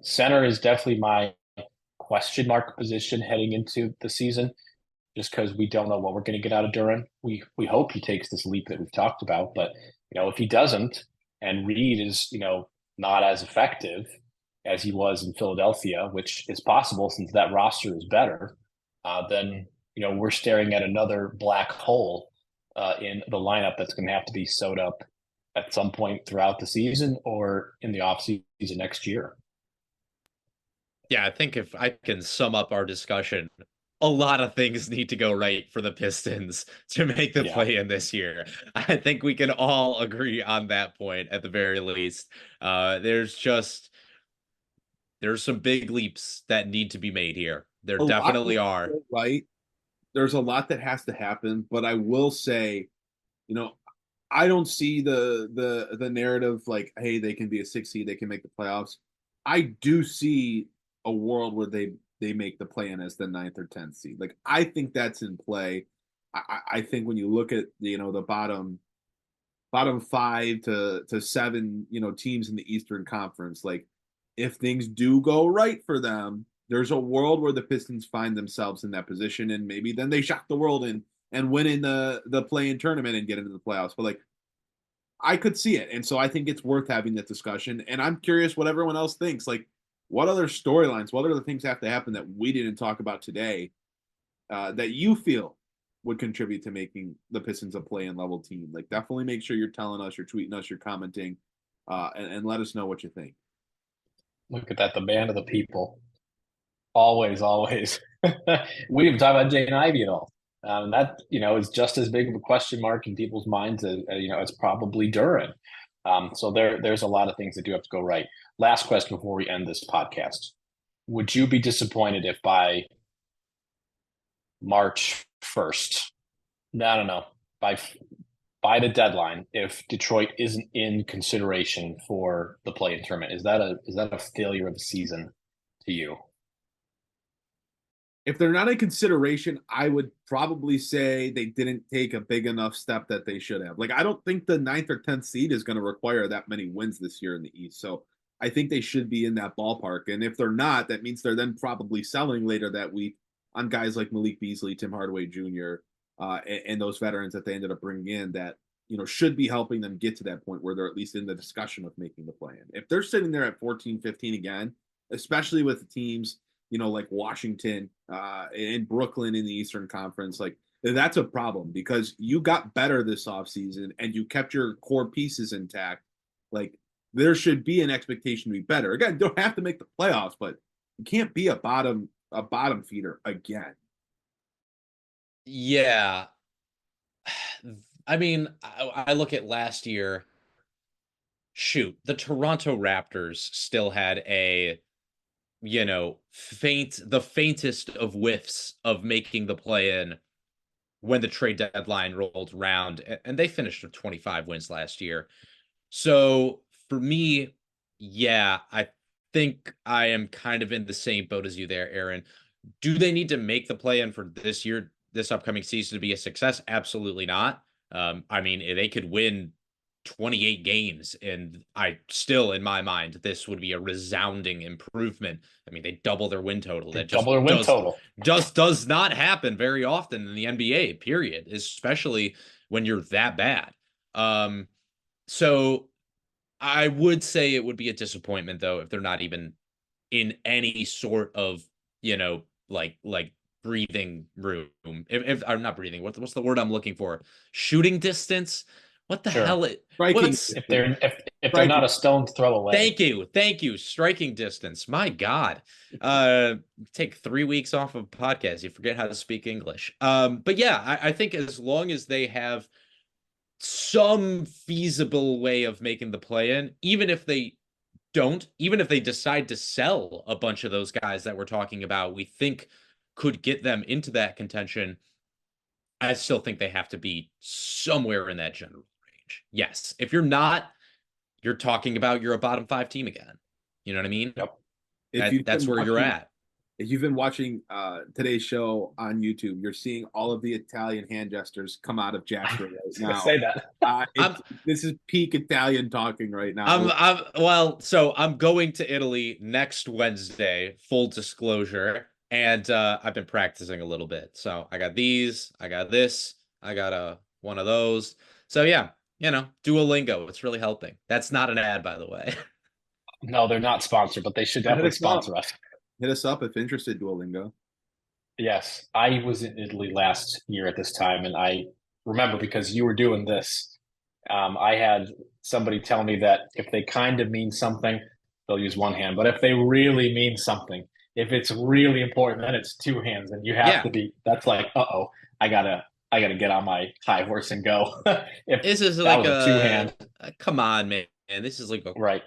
center is definitely my question mark position heading into the season, just because we don't know what we're going to get out of Duren. We hope he takes this leap that we've talked about, but if he doesn't, and Reed is not as effective as he was in Philadelphia, which is possible since that roster is better, then we're staring at another black hole in the lineup that's going to have to be sewed up at some point throughout the season or in the offseason next year.
Yeah, I think if I can sum up our discussion, a lot of things need to go right for the Pistons to make the play-in this year. I think we can all agree on that point at the very least. There's some big leaps that need to be made here. There definitely are.
Right. There's a lot that has to happen, but I will say, I don't see the narrative like, hey, they can be a 6 seed, they can make the playoffs. I do see a world where they make the play-in as the 9th or 10th seed. Like, I think that's in play. I think when you look at the bottom 5 to 7 teams in the Eastern Conference, like, if things do go right for them, there's a world where the Pistons find themselves in that position, and maybe then they shock the world and win in the play-in tournament and get into the playoffs. But like, I could see it, and so I think it's worth having that discussion. And I'm curious what everyone else thinks. Like, what other storylines, what other things have to happen that we didn't talk about today that you feel would contribute to making the Pistons a play-in level team? Like, definitely make sure you're telling us, you're tweeting us, you're commenting, and let us know what you think.
Look at that, the man of the people. Always, always. We didn't talk about Jane Ivey at all. That is just as big of a question mark in people's minds as it's probably Duren. So there's a lot of things that do have to go right. Last question before we end this podcast: would you be disappointed if by March 1st, no, by the deadline, if Detroit isn't in consideration for the play-in tournament? Is that a failure of the season to you?
If they're not in consideration, I would probably say they didn't take a big enough step that they should have. Like, I don't think the 9th or 10th seed is going to require that many wins this year in the East. So I think they should be in that ballpark. And if they're not, that means they're then probably selling later that week on guys like Malik Beasley, Tim Hardaway Jr., and those veterans that they ended up bringing in that, should be helping them get to that point where they're at least in the discussion of making the play-in. If they're sitting there at 14, 15 again, especially with the teams, like Washington and Brooklyn in the Eastern Conference, like, that's a problem because you got better this offseason and you kept your core pieces intact. Like, there should be an expectation to be better. Again, don't have to make the playoffs, but you can't be a bottom feeder again.
Yeah. I mean, I look at last year. Shoot, the Toronto Raptors still had the faintest of whiffs of making the play-in when the trade deadline rolled around, and they finished with 25 wins last year. So for me, yeah, I think I am kind of in the same boat as you there, Aaron. Do they need to make the play-in for this upcoming season to be a success? Absolutely not. I mean, they could win 28 games, and in my mind, this would be a resounding improvement. I mean, they double their win total. That just does not happen very often in the NBA, period, especially when you're that bad. So I would say it would be a disappointment, though, if they're not even in any sort of, like breathing room. If I'm not breathing, what's the word I'm looking for? Shooting distance. What the hell?
If they're not a stone's throw away.
Thank you. Striking distance. My God. Take 3 weeks off of podcast. You forget how to speak English. But yeah, I think as long as they have some feasible way of making the play-in, even if they decide to sell a bunch of those guys that we're talking about, we think could get them into that contention, I still think they have to be somewhere in that general range. Yes. If you're not, you're talking about you're a bottom 5 team again. You know what I mean?
Yep.
That's where you're at.
if you've been watching today's show on YouTube, you're seeing all of the Italian hand gestures come out of Jasper right now.
Say that.
This is peak Italian talking right now.
I'm going to Italy next Wednesday, full disclosure, and I've been practicing a little bit. So I got these, I got this, I got one of those. So yeah, Duolingo, it's really helping. That's not an ad, by the way.
No, they're not sponsored, but they should definitely sponsor us.
Hit us up if interested, Duolingo.
Yes, I was in Italy last year at this time, and I remember because you were doing this. I had somebody tell me that if they kind of mean something, they'll use one hand, but if they really mean something, if it's really important, then it's two hands, and you have to be. That's like, I gotta get on my high horse and go. If
this is
that
like
was a two hand,
come on, man. This is like a
right,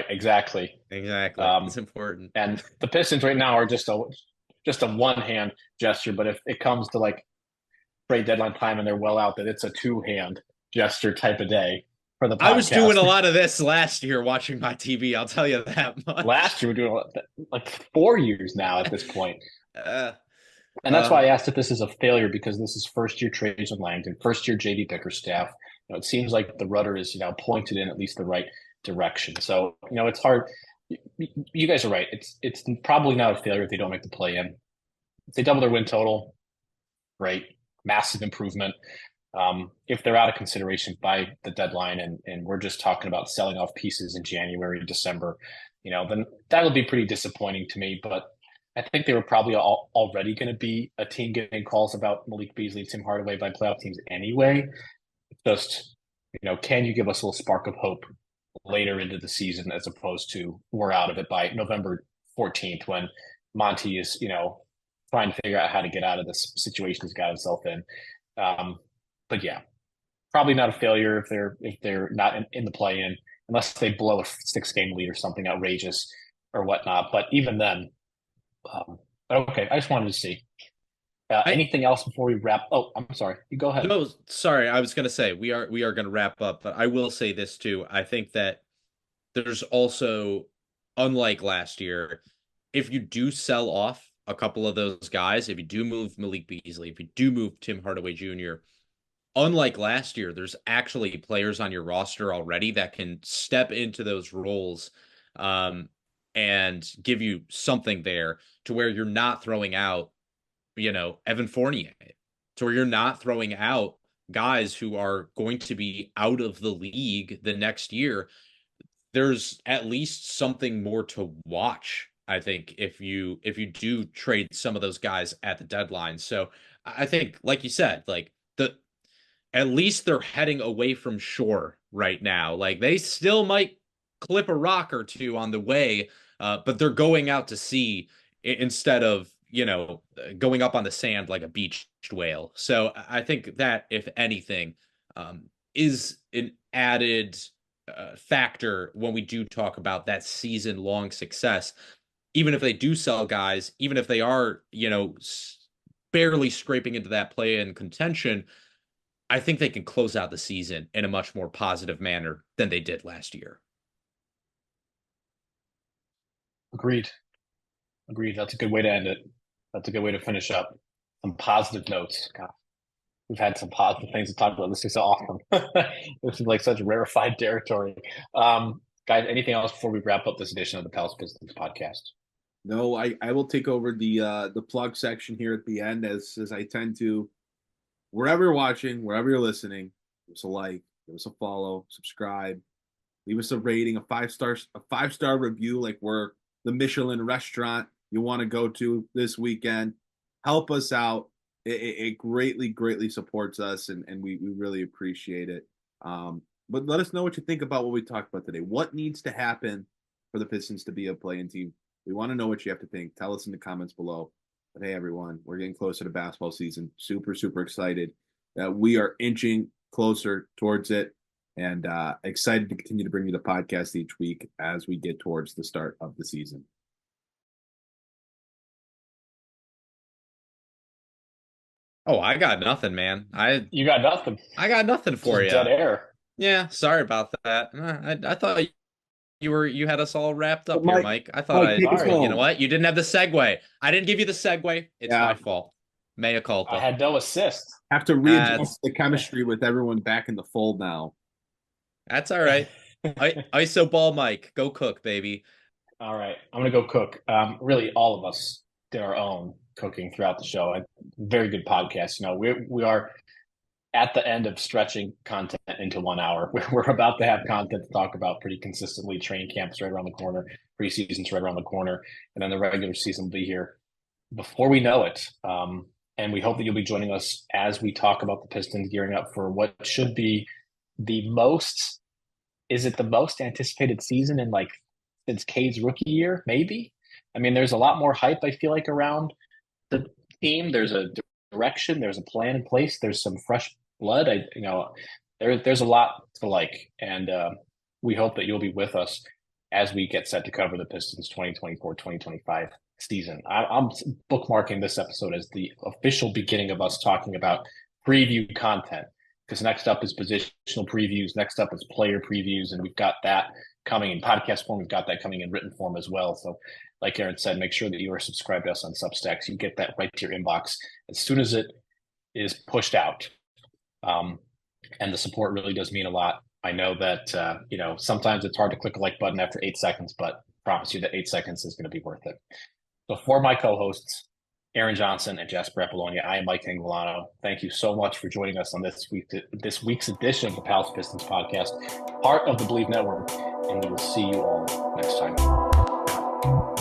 exactly.
It's important.
And the Pistons right now are just a one hand gesture, but if it comes to like trade deadline time and they're well out, that it's a two hand gesture type of day for the podcast.
I was doing a lot of this last year watching my TV. I'll tell you that much.
Last year we're doing like 4 years now at this point. And that's why I asked if this is a failure, because this is first year trades with Langdon, first year JD Bickerstaff. It seems like the rudder is pointed in at least the right direction. So it's hard. You guys are right. It's probably not a failure if they don't make the play in. If they double their win total, great, massive improvement. If they're out of consideration by the deadline and we're just talking about selling off pieces in January, December, then that'll be pretty disappointing to me. But I think they were probably already going to be a team getting calls about Malik Beasley and Tim Hardaway by playoff teams anyway. It's just, can you give us a little spark of hope later into the season as opposed to we're out of it by November 14th when Monty is, trying to figure out how to get out of this situation he's got himself in. But yeah, probably not a failure if they're not in the play-in, unless they blow a 6-game lead or something outrageous or whatnot. But even then, okay, I just wanted to see. Anything else before we wrap? Oh, I'm sorry. You go ahead.
No, sorry. I was going to say we are going to wrap up, but I will say this too. I think that there's also, unlike last year, if you do sell off a couple of those guys, if you do move Malik Beasley, if you do move Tim Hardaway Jr., unlike last year, there's actually players on your roster already that can step into those roles and give you something there to where you're not throwing out Evan Fournier, to where you're not throwing out guys who are going to be out of the league the next year. There's at least something more to watch, I think, if you do trade some of those guys at the deadline. So I think, like you said, at least they're heading away from shore right now. Like, they still might clip a rock or two on the way, but they're going out to sea instead of going up on the sand like a beached whale. So I think that, if anything, is an added factor when we do talk about that season-long success. Even if they do sell guys, even if they are, barely scraping into that play-in contention, I think they can close out the season in a much more positive manner than they did last year.
Agreed. That's a good way to end it. That's a good way to finish up. Some positive notes. God, we've had some positive things to talk about. This is so awesome. This is like such rarefied territory. Guys, anything else before we wrap up this edition of the Palace of Pistons podcast?
No, I will take over the plug section here at the end, as I tend to. Wherever you're watching, wherever you're listening, give us a like, give us a follow, subscribe, leave us a rating, a 5-star review, like we're the Michelin restaurant you want to go to this weekend. Help us out. It greatly supports us, and we really appreciate it. But let us know what you think about what we talked about today. What needs to happen for the Pistons to be a play-in team? We want to know what you have to think. Tell us in the comments below. But hey, everyone, we're getting closer to basketball season. Super excited that we are inching closer towards it, and excited to continue to bring you the podcast each week as we get towards the start of the season.
Oh, I got nothing, man.
You got nothing.
I got nothing for you.
Dead air.
Yeah, sorry about that. I thought You had us all wrapped up
But
here, Mike. I thought
Mike, take us
you know
home.
what? You didn't have the segue. I didn't give you the segue. It's my fault. Mea culpa.
I had no assist.
Have to readjust the chemistry with everyone back in the fold now.
That's all right. ISO ball, Mike. Go cook, baby.
All right, I'm gonna go cook. Really, all of us did our own cooking throughout the show. A very good podcast. You know, we are at the end of stretching content into 1 hour. We're about to have content to talk about pretty consistently. Training camp's right around the corner. Preseason's right around the corner, and then the regular season will be here before we know it. And we hope that you'll be joining us as we talk about the Pistons gearing up for what should be the most. Is it the most anticipated season in like since Cade's rookie year? Maybe. I mean, there's a lot more hype, I feel like, around the team. There's a direction. There's a plan in place. There's some fresh blood. There's a lot to like, and we hope that you'll be with us as we get set to cover the Pistons 2024-2025 season. I'm bookmarking this episode as the official beginning of us talking about preview content, because next up is positional previews. Next up is player previews, and we've got that coming in podcast form. We've got that coming in written form as well. So like Aaron said, make sure that you are subscribed to us on Substack so you get that right to your inbox as soon as it is pushed out. And the support really does mean a lot. I know that, sometimes it's hard to click a like button after 8 seconds, but I promise you that 8 seconds is going to be worth it. So for my co-hosts, Aaron Johnson and Jasper Apollonia, I am Mike Anguilano. Thank you so much for joining us on this week's edition of the Palace of Pistons Podcast, part of the Believe Network, and we will see you all next time.